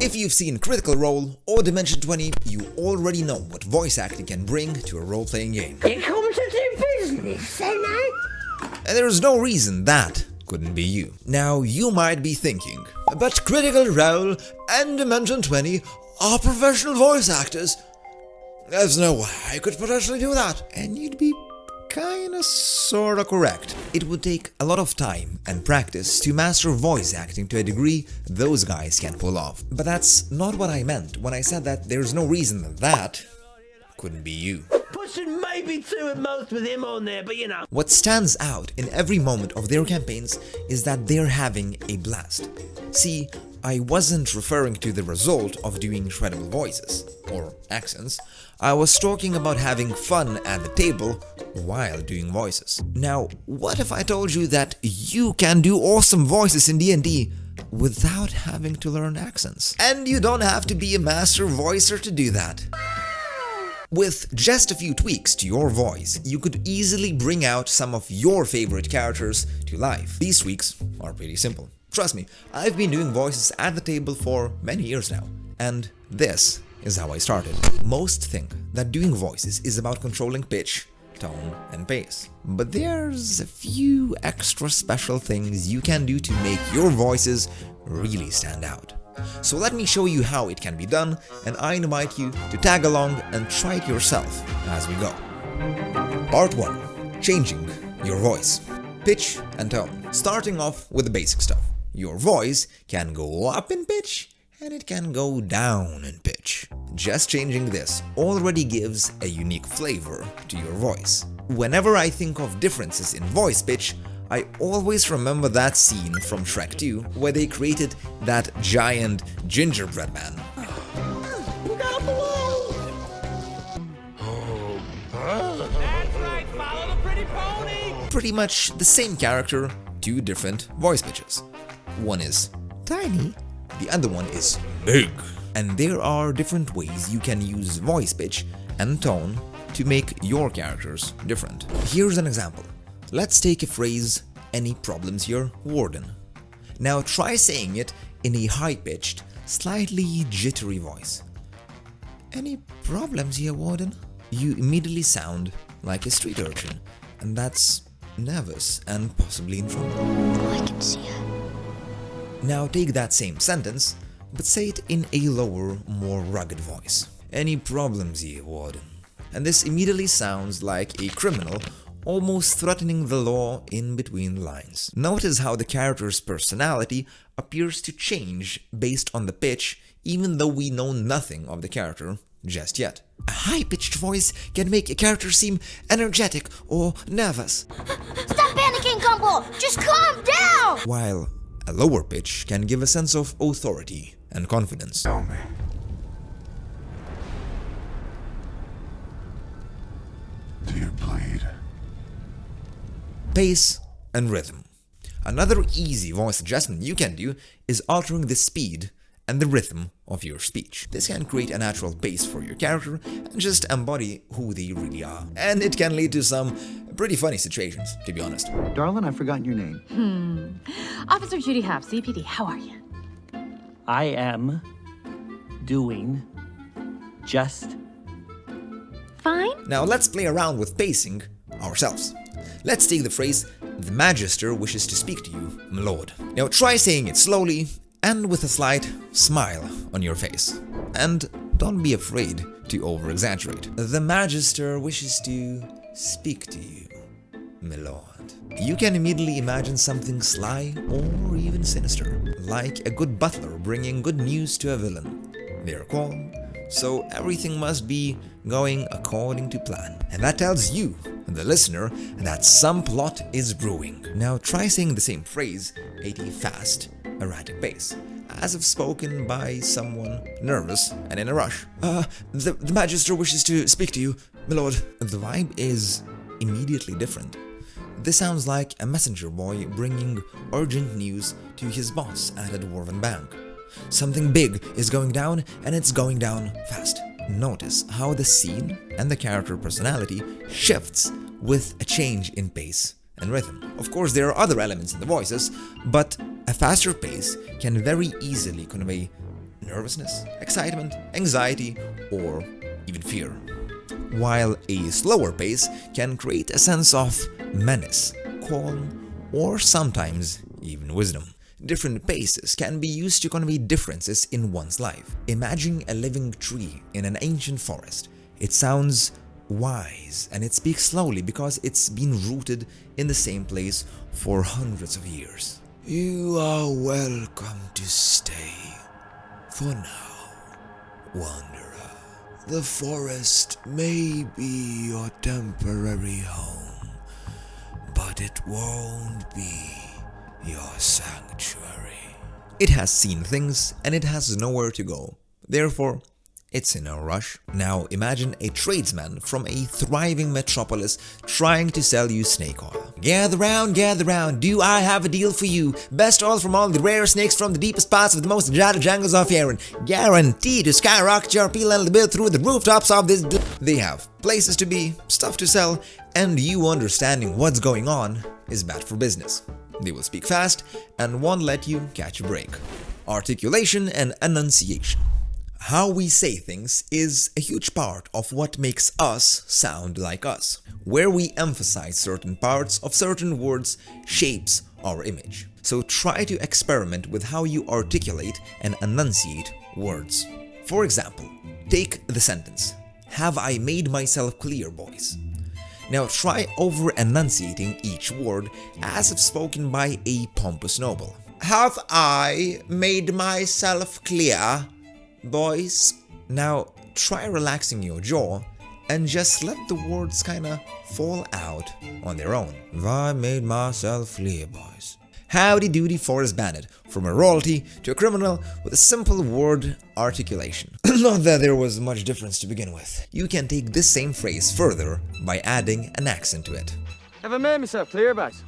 If you've seen Critical Role or Dimension 20, you already know what voice acting can bring to a role-playing game. You come to do business, ain't I? And there's no reason that couldn't be you. Now, you might be thinking, but Critical Role and Dimension 20 are professional voice actors. There's no way I could potentially do that. And you'd be kinda sorta correct. It would take a lot of time and practice to master voice acting to a degree those guys can pull off. But that's not what I meant when I said that there's no reason that couldn't be you. Pushing maybe too at most with him on there, but you know. What stands out in every moment of their campaigns is that they're having a blast. See, I wasn't referring to the result of doing incredible voices or accents. I was talking about having fun at the table while doing voices. Now, what if I told you that you can do awesome voices in D&D without having to learn accents? And you don't have to be a master voicer to do that. With just a few tweaks to your voice, you could easily bring out some of your favorite characters to life. These tweaks are pretty simple. Trust me, I've been doing voices at the table for many years now, and this is how I started. Most think that doing voices is about controlling pitch, tone, and pace. But there's a few extra special things you can do to make your voices really stand out. So let me show you how it can be done, and I invite you to tag along and try it yourself as we go. Part 1. Changing your voice. Pitch and tone. Starting off with the basic stuff. Your voice can go up in pitch and it can go down in pitch. Just changing this already gives a unique flavor to your voice. Whenever I think of differences in voice pitch, I always remember that scene from Shrek 2 where they created that giant gingerbread man. Look out below! That's right, follow the pretty pony! Pretty much the same character, two different voice pitches. One is tiny, the other one is big. And there are different ways you can use voice pitch and tone to make your characters different. Here's an example. Let's take a phrase, "Any problems here, Warden?" Now try saying it in a high-pitched, slightly jittery voice. "Any problems here, Warden?" You immediately sound like a street urchin, and that's nervous and possibly in trouble. Oh, I can see it. Now take that same sentence, but say it in a lower, more rugged voice. "Any problems here, Warden?" And this immediately sounds like a criminal, almost threatening the law in between lines. Notice how the character's personality appears to change based on the pitch, even though we know nothing of the character just yet. A high-pitched voice can make a character seem energetic or nervous, Stop panicking, Gumball! Just calm down! while a lower pitch can give a sense of authority and confidence. Tell me. Do you bleed? Pace and rhythm. Another easy voice adjustment you can do is altering the speed and the rhythm of your speech. This can create a natural pace for your character and just embody who they really are. And it can lead to some pretty funny situations, to be honest. Darling, I've forgotten your name. Officer Judy Hobbs, CPD, how are you? I am doing just Fine? Now let's play around with pacing ourselves. Let's take the phrase, "The Magister wishes to speak to you, my lord." Now try saying it slowly and with a slight smile on your face. And don't be afraid to over-exaggerate. "The Magister wishes to speak to you, my lord." You can immediately imagine something sly or even sinister, like a good butler bringing good news to a villain. They're calm, so everything must be going according to plan. And that tells you, the listener, that some plot is brewing. Now try saying the same phrase at a fast, erratic pace, as if spoken by someone nervous and in a rush. The Magister wishes to speak to you, my lord." The vibe is immediately different. This sounds like a messenger boy bringing urgent news to his boss at a dwarven bank. Something big is going down, and it's going down fast. Notice how the scene and the character personality shifts with a change in pace and rhythm. Of course, there are other elements in the voices, but a faster pace can very easily convey nervousness, excitement, anxiety, or even fear. While a slower pace can create a sense of menace, calm, or sometimes even wisdom. Different paces can be used to convey differences in one's life. Imagine a living tree in an ancient forest. It sounds wise and it speaks slowly because it's been rooted in the same place for hundreds of years. You are welcome to stay for now, wanderer. The forest may be your temporary home, but it won't be your sanctuary. It has seen things and it has nowhere to go. Therefore, it's in a rush. Now imagine a tradesman from a thriving metropolis trying to sell you snake oil. Gather round, do I have a deal for you? Best oil from all the rare snakes from the deepest parts of the most exotic jungles of Erin. Guaranteed to skyrocket your appeal and bill through the rooftops of this. They have places to be, stuff to sell, and you understanding what's going on is bad for business. They will speak fast and won't let you catch a break. Articulation and enunciation. How we say things is a huge part of what makes us sound like us. Where we emphasize certain parts of certain words shapes our image. So try to experiment with how you articulate and enunciate words. For example, take the sentence, "Have I made myself clear, boys?" Now try over-enunciating each word as if spoken by a pompous noble. "Have I made myself clear, boys?" Now try relaxing your jaw and just let the words kinda fall out on their own. "Have I made myself clear, boys?" Howdy doody Forrest Bandit, from a royalty to a criminal with a simple word articulation. Not that there was much difference to begin with. You can take this same phrase further by adding an accent to it. "Have I made myself clear, boys?"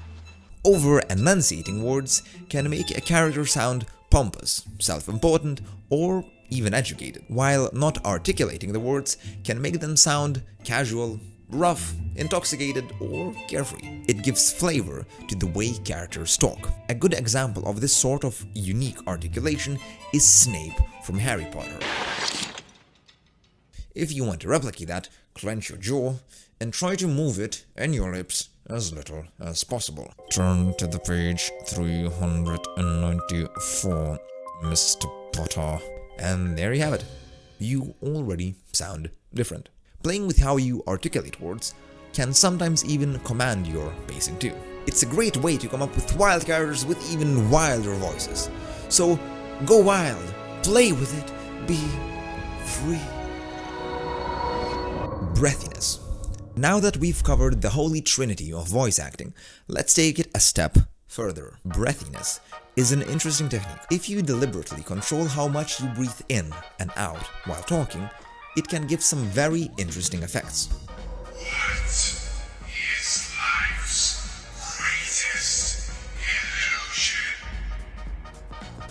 Over-enunciating words can make a character sound pompous, self-important, or even educated, while not articulating the words can make them sound casual, rough, intoxicated, or carefree. It gives flavor to the way characters talk. A good example of this sort of unique articulation is Snape from Harry Potter. If you want to replicate that, clench your jaw and try to move it and your lips as little as possible. Turn to the page 394, Mr. Potter. And there you have it. You already sound different. Playing with how you articulate words can sometimes even command your pacing too. It's a great way to come up with wild characters with even wilder voices. So go wild, play with it, be free. Breathiness. Now that we've covered the holy trinity of voice acting, let's take it a step further. Breathiness is an interesting technique. If you deliberately control how much you breathe in and out while talking, it can give some very interesting effects. What is life's greatest illusion?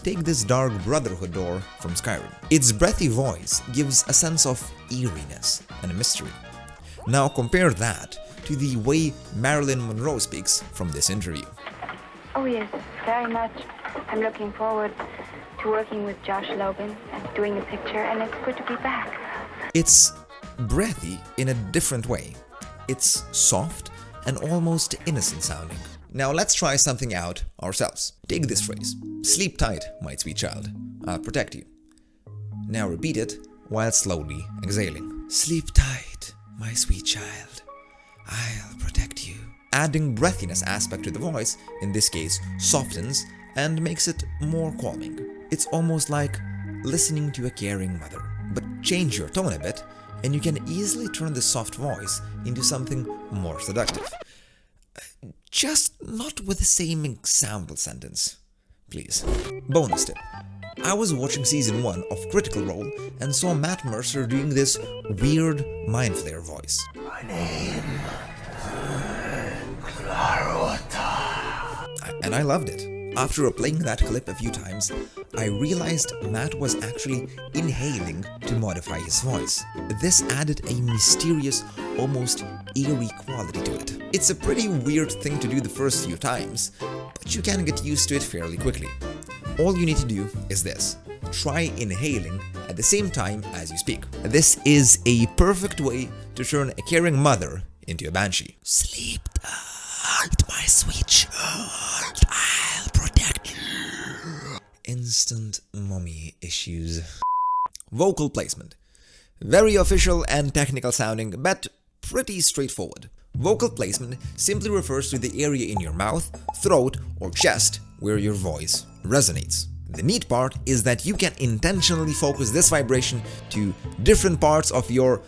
Take this Dark Brotherhood door from Skyrim. Its breathy voice gives a sense of eeriness and a mystery. Now compare that to the way Marilyn Monroe speaks from this interview. Oh yes, very much. I'm looking forward to working with Josh Logan and doing the picture, and it's good to be back. It's breathy in a different way. It's soft and almost innocent sounding. Now let's try something out ourselves. Take this phrase, "Sleep tight, my sweet child. I'll protect you." Now repeat it while slowly exhaling. "Sleep tight, my sweet child. I'll protect you." Adding breathiness aspect to the voice, in this case, softens and makes it more calming. It's almost like listening to a caring mother. But change your tone a bit, and you can easily turn the soft voice into something more seductive. Just not with the same example sentence, please. Bonus tip. I was watching season 1 of Critical Role and saw Matt Mercer doing this weird mind flare voice. My name, And I loved it. After replaying that clip a few times, I realized Matt was actually inhaling to modify his voice. This added a mysterious, almost eerie quality to it. It's a pretty weird thing to do the first few times, but you can get used to it fairly quickly. All you need to do is this. try inhaling at the same time as you speak. This is a perfect way to turn a caring mother into a banshee. Sleep tight, my sweet child. I'll protect you. Instant mommy issues. Vocal placement. Very official and technical sounding, but pretty straightforward. Vocal placement simply refers to the area in your mouth, throat, or chest where your voice resonates. The neat part is that you can intentionally focus this vibration to different parts of your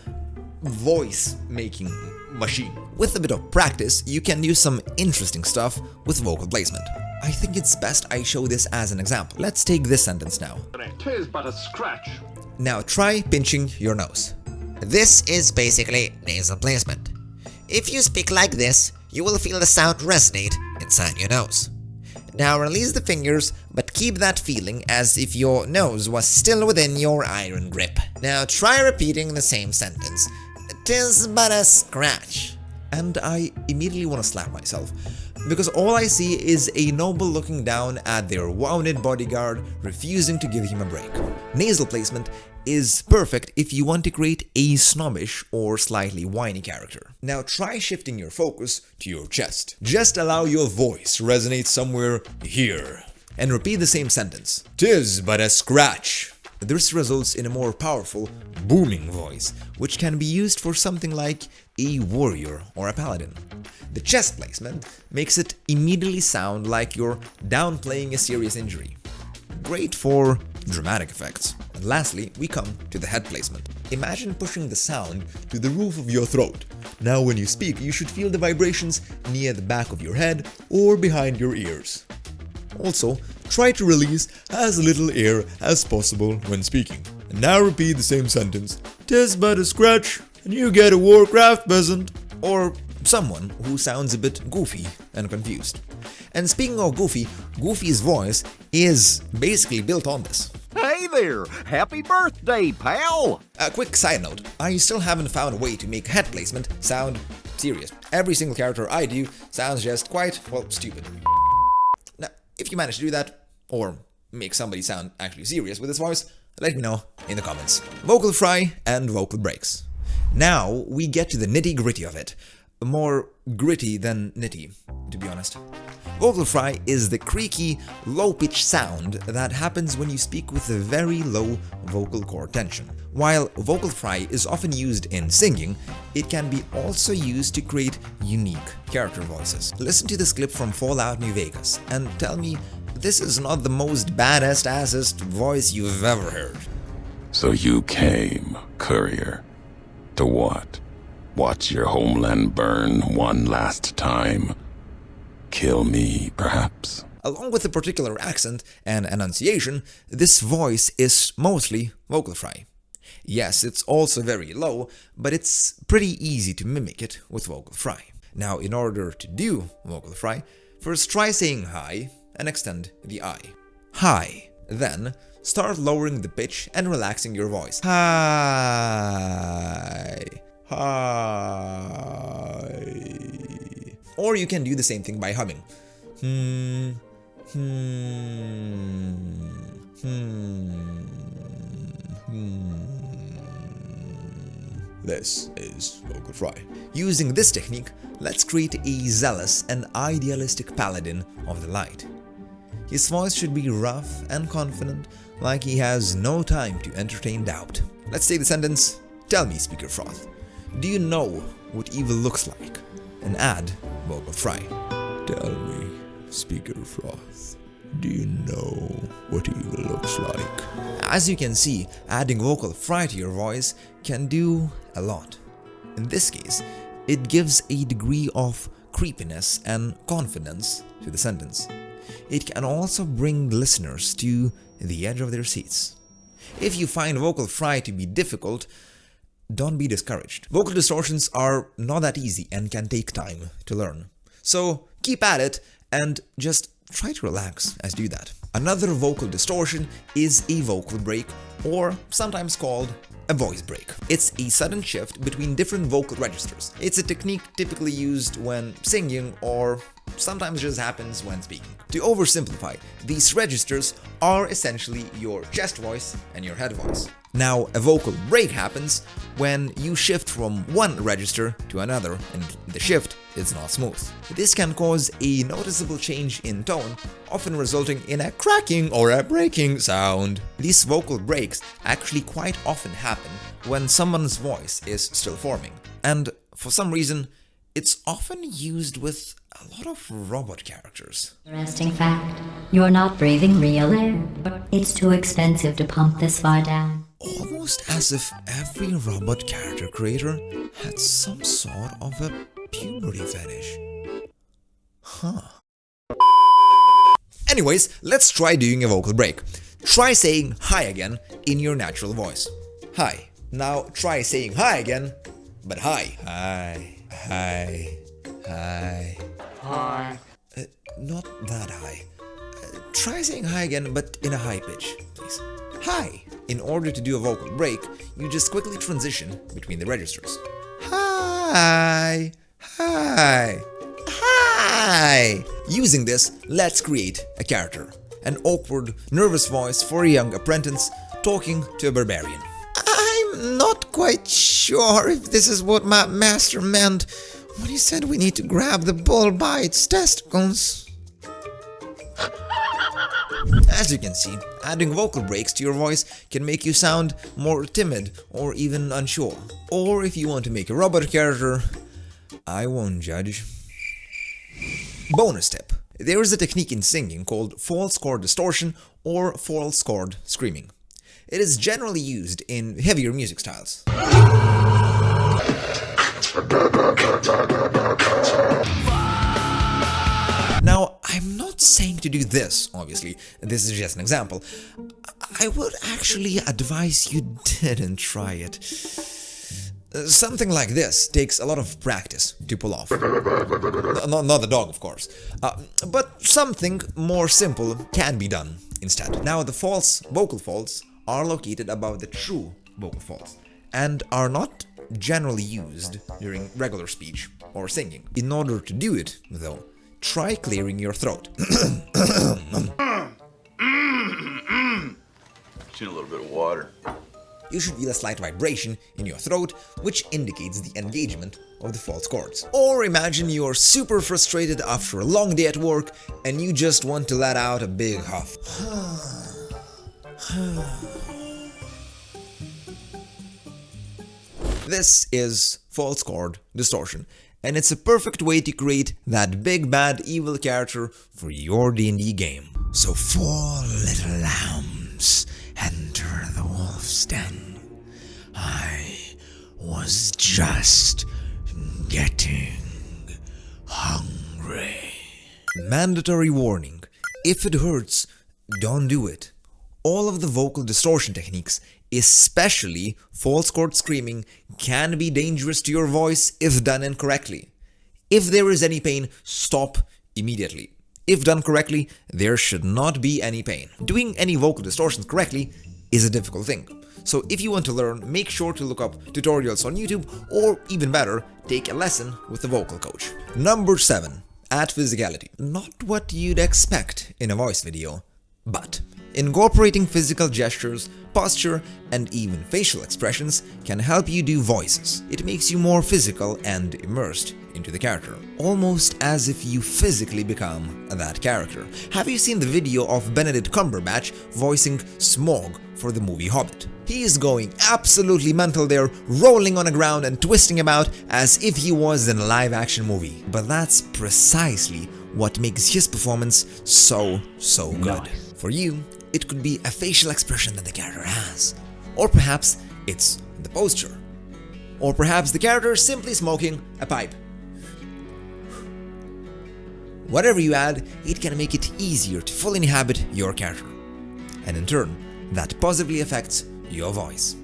voice-making machine. With a bit of practice, you can do some interesting stuff with vocal placement. I think it's best I show this as an example. Let's take this sentence now. 'Tis but a scratch. Now try pinching your nose. This is basically nasal placement. If you speak like this, you will feel the sound resonate inside your nose. Now release the fingers, but keep that feeling as if your nose was still within your iron grip. Now try repeating the same sentence. 'Tis but a scratch. And I immediately want to slap myself, because all I see is a noble looking down at their wounded bodyguard, refusing to give him a break. Nasal placement is perfect if you want to create a snobbish or slightly whiny character. Now try shifting your focus to your chest. Just allow your voice to resonate somewhere here. And repeat the same sentence. 'Tis but a scratch. This results in a more powerful, booming voice, which can be used for something like a warrior or a paladin. The chest placement makes it immediately sound like you're downplaying a serious injury. Great for dramatic effects. And lastly, we come to the head placement. Imagine pushing the sound to the roof of your throat. Now when you speak, you should feel the vibrations near the back of your head or behind your ears. Also, try to release as little air as possible when speaking. And now repeat the same sentence. 'Tis but a scratch, and you get a Warcraft peasant. Or someone who sounds a bit goofy and confused. And speaking of goofy, Goofy's voice is basically built on this. Hey there! Happy birthday, pal! A quick side note, I still haven't found a way to make head placement sound serious. Every single character I do sounds just quite, well, stupid. Now, if you manage to do that, or make somebody sound actually serious with his voice, let me know in the comments. Vocal fry and vocal breaks. Now we get to the nitty-gritty of it. More gritty than nitty, to be honest. Vocal fry is the creaky, low-pitched sound that happens when you speak with a very low vocal cord tension. While vocal fry is often used in singing, it can be also used to create unique character voices. Listen to this clip from Fallout New Vegas and tell me this is not the most badass-assest voice you've ever heard. So you came, courier. To what? Watch your homeland burn one last time? Kill me, perhaps? Along with a particular accent and enunciation, this voice is mostly vocal fry. Yes, it's also very low, but it's pretty easy to mimic it with vocal fry. Now, in order to do vocal fry, first try saying hi and extend the I. Hi. Then, start lowering the pitch and relaxing your voice. Hi. Hi. Or you can do the same thing by humming. This is vocal fry. Using this technique, let's create a zealous and idealistic paladin of the light. His voice should be rough and confident, like he has no time to entertain doubt. Let's take the sentence, tell me, Speaker Froth, do you know what evil looks like? And add vocal fry. Tell me, Speaker Froth, do you know what evil looks like? As you can see, adding vocal fry to your voice can do a lot. In this case, it gives a degree of creepiness and confidence to the sentence. It can also bring listeners to the edge of their seats. If you find vocal fry to be difficult, don't be discouraged. Vocal distortions are not that easy and can take time to learn. So keep at it and just try to relax as you do that. Another vocal distortion is a vocal break, or sometimes called a voice break. It's a sudden shift between different vocal registers. It's a technique typically used when singing or sometimes just happens when speaking. To oversimplify, these registers are essentially your chest voice and your head voice. Now, a vocal break happens when you shift from one register to another and the shift is not smooth. This can cause a noticeable change in tone, often resulting in a cracking or a breaking sound. These vocal breaks actually quite often happen when someone's voice is still forming, and for some reason, it's often used with a lot of robot characters. Interesting fact, you're not breathing real air. It's too expensive to pump this far down. Almost as if every robot character creator had some sort of a puberty fetish. Huh. Anyways, let's try doing a vocal break. Try saying hi again in your natural voice. Hi. Now try saying hi again, but hi. Hi. Hi. Hi. Hi. Not that high. Try saying hi again, but in a high pitch, please. Hi. In order to do a vocal break, you just quickly transition between the registers. Hi. Hi. Hi. Using this, let's create a character. An awkward, nervous voice for a young apprentice talking to a barbarian. I'm not quite sure if this is what my master meant when he said we need to grab the bull by its testicles. As you can see, adding vocal breaks to your voice can make you sound more timid or even unsure. Or if you want to make a robot character, I won't judge. Bonus tip. There is a technique in singing called false chord distortion or false chord screaming. It is generally used in heavier music styles. Now, I'm not saying to do this, obviously, this is just an example. I would actually advise you didn't try it. Something like this takes a lot of practice to pull off. Not the dog, of course. But something more simple can be done instead. Now, the false vocal folds are located above the true vocal folds and are not generally used during regular speech or singing. In order to do it, though, try clearing your throat. Just need a little bit of water. You should feel a slight vibration in your throat, which indicates the engagement of the false chords. Or imagine you're super frustrated after a long day at work and you just want to let out a big huff. This is false chord distortion, and it's a perfect way to create that big bad evil character for your D&D game. So 4 little lambs enter the wolf's den. I was just getting hungry. Mandatory warning. If it hurts, don't do it. All of the vocal distortion techniques, especially false chord screaming, can be dangerous to your voice if done incorrectly. If there is any pain, stop immediately. If done correctly, there should not be any pain. Doing any vocal distortions correctly is a difficult thing. So if you want to learn, make sure to look up tutorials on YouTube, or even better, take a lesson with a vocal coach. Number 7. Add physicality. Not what you'd expect in a voice video, but incorporating physical gestures, posture, and even facial expressions can help you do voices. It makes you more physical and immersed into the character, almost as if you physically become that character. Have you seen the video of Benedict Cumberbatch voicing Smaug for the movie Hobbit? He is going absolutely mental there, rolling on the ground and twisting about as if he was in a live-action movie. But that's precisely what makes his performance so good. For you, it could be a facial expression that the character has. Or perhaps it's the posture. Or perhaps the character is simply smoking a pipe. Whatever you add, it can make it easier to fully inhabit your character. And in turn, that positively affects your voice.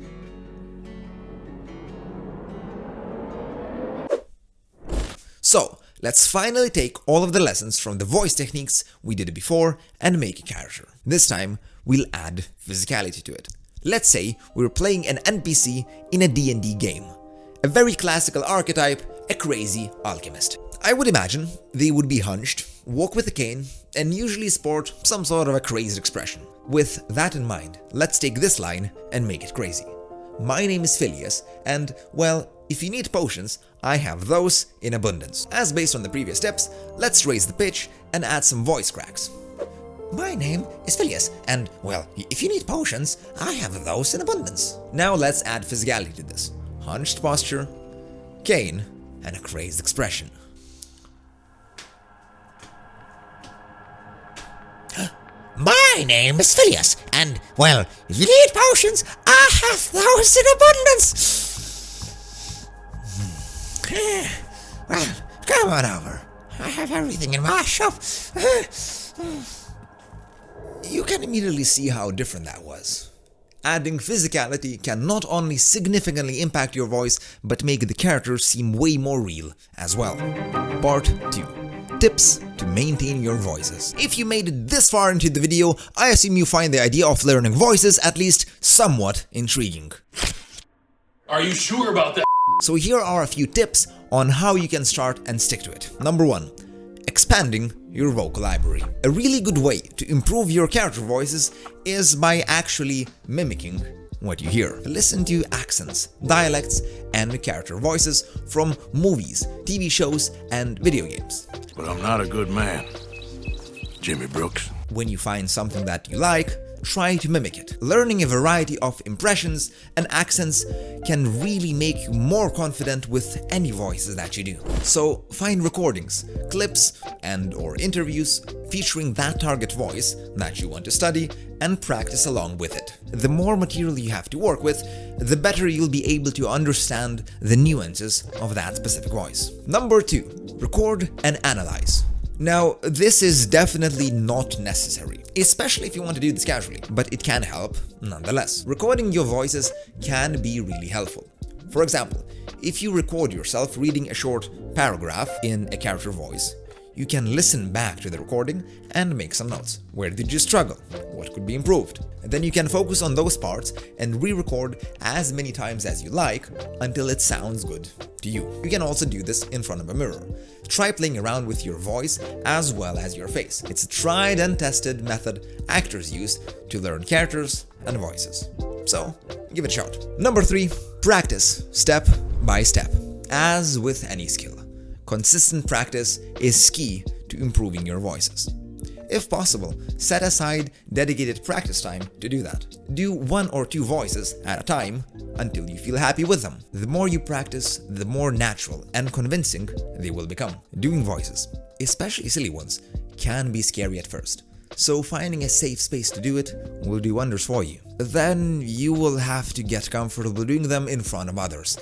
So, let's finally take all of the lessons from the voice techniques we did before and make a character. This time, we'll add physicality to it. Let's say we're playing an NPC in a D&D game. A very classical archetype a crazy alchemist. I would imagine they would be hunched, walk with a cane, and usually sport some sort of a crazed expression. With that in mind, let's take this line and make it crazy. My name is Phileas, and, well, if you need potions, I have those in abundance. As based on the previous tips, let's raise the pitch and add some voice cracks. My name is Phileas, and, well, if you need potions, I have those in abundance. Now let's add physicality to this. Hunched posture, cane, and a crazed expression. My name is Phileas, and, well, if you need potions, I have those in abundance. Well, come on over. I have everything in my shop. You can immediately see how different that was. Adding physicality can not only significantly impact your voice, but make the character seem way more real as well. Part 2. Tips to maintain your voices. If you made it this far into the video, I assume you find the idea of learning voices at least somewhat intriguing. Are you sure about that? So here are a few tips on how you can start and stick to it. Number 1. Expanding your vocal library. A really good way to improve your character voices is by actually mimicking what you hear. Listen to accents, dialects, and character voices from movies, TV shows, and video games. But I'm not a good man, Jimmy Brooks. When you find something that you like, try to mimic it. Learning a variety of impressions and accents can really make you more confident with any voices that you do. So find recordings, clips, and/or interviews featuring that target voice that you want to study and practice along with it. The more material you have to work with, the better you'll be able to understand the nuances of that specific voice. Number 2. Record and analyze. Now, this is definitely not necessary, especially if you want to do this casually, but it can help nonetheless. Recording your voices can be really helpful. For example, if you record yourself reading a short paragraph in a character voice, you can listen back to the recording and make some notes. Where did you struggle? What could be improved? And then you can focus on those parts and re-record as many times as you like until it sounds good to you. You can also do this in front of a mirror. Try playing around with your voice as well as your face. It's a tried and tested method actors use to learn characters and voices. So, give it a shot. Number 3. Practice step by step. As with any skill, consistent practice is key to improving your voices. If possible, set aside dedicated practice time to do that. Do 1 or 2 voices at a time until you feel happy with them. The more you practice, the more natural and convincing they will become. Doing voices, especially silly ones, can be scary at first. So finding a safe space to do it will do wonders for you. Then you will have to get comfortable doing them in front of others.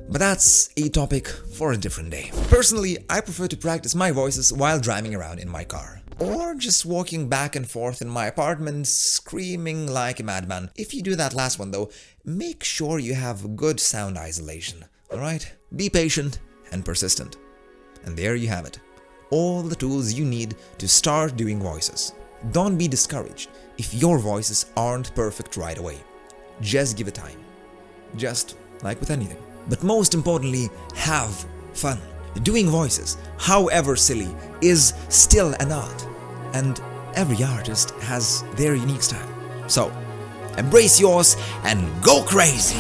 But that's a topic for a different day. Personally, I prefer to practice my voices while driving around in my car. Or just walking back and forth in my apartment screaming like a madman. If you do that last one though, make sure you have good sound isolation, alright? Be patient and persistent. And there you have it. All the tools you need to start doing voices. Don't be discouraged if your voices aren't perfect right away. Just give it time. Just like with anything. But most importantly, have fun. Doing voices, however silly, is still an art, and every artist has their unique style. So, embrace yours and go crazy!